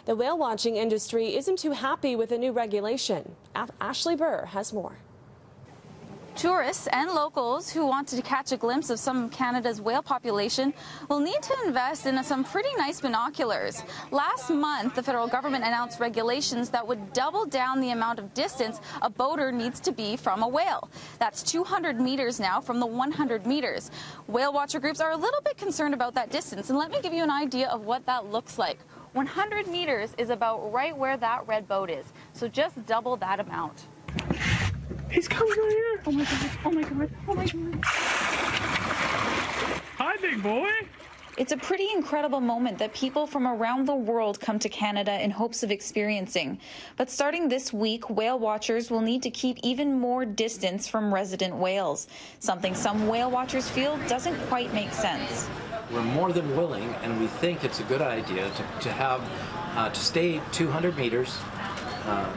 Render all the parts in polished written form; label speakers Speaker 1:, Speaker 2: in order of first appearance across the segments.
Speaker 1: The whale watching industry isn't too happy with the new regulation. Ashley Burr has more.
Speaker 2: Tourists and locals who want to catch a glimpse of some of Canada's whale population will need to invest in some pretty nice binoculars. Last month, the federal government announced regulations that would double down the amount of distance a boater needs to be from a whale. That's 200 meters now from the 100 meters. Whale watcher groups are a little bit concerned about that distance, and let me give you an idea of what that looks like. 100 meters is about right where that red boat is, so just double that amount.
Speaker 3: He's coming right here. Oh my God, oh my God, oh my God. Hi, big boy.
Speaker 2: It's a pretty incredible moment that people from around the world come to Canada in hopes of experiencing. But starting this week, whale watchers will need to keep even more distance from resident whales, something some whale watchers feel doesn't quite make sense.
Speaker 4: We're more than willing, and we think it's a good idea to stay 200 meters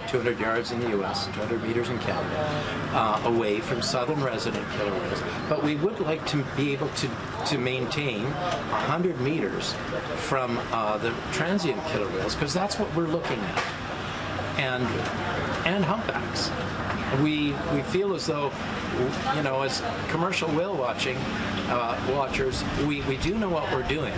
Speaker 4: 200 yards in the U.S., 200 meters in Canada, away from southern resident killer whales. But we would like to be able to maintain 100 meters from the transient killer whales, because that's what we're looking at, and humpbacks. We feel as though, you know, as commercial whale watchers, we do know what we're doing.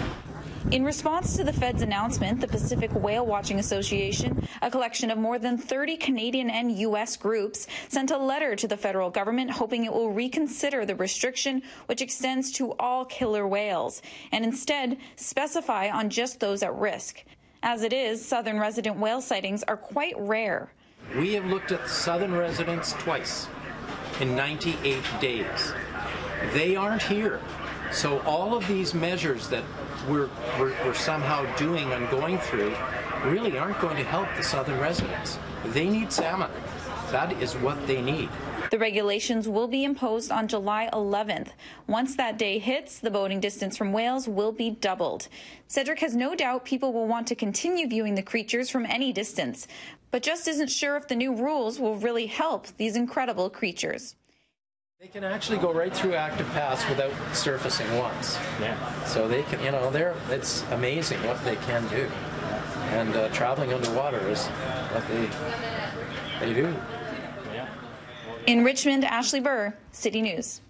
Speaker 2: In response to the Fed's announcement, the Pacific Whale Watching Association, a collection of more than 30 Canadian and U.S. groups, sent a letter to the federal government hoping it will reconsider the restriction, which extends to all killer whales, and instead specify on just those at risk. As it is, southern resident whale sightings are quite rare.
Speaker 4: We have looked at southern residents twice in 98 days. They aren't here. So all of these measures that we're somehow doing and going through really aren't going to help the southern residents. They need salmon. That is what they need.
Speaker 2: The regulations will be imposed on July 11th. Once that day hits, the boating distance from whales will be doubled. Cedric has no doubt people will want to continue viewing the creatures from any distance, but just isn't sure if the new rules will really help these incredible creatures.
Speaker 4: They can actually go right through active paths without surfacing once.
Speaker 3: Yeah.
Speaker 4: So they can, you know, it's amazing what they can do. And traveling underwater is what they do.
Speaker 2: In Richmond, Ashley Burr, City News.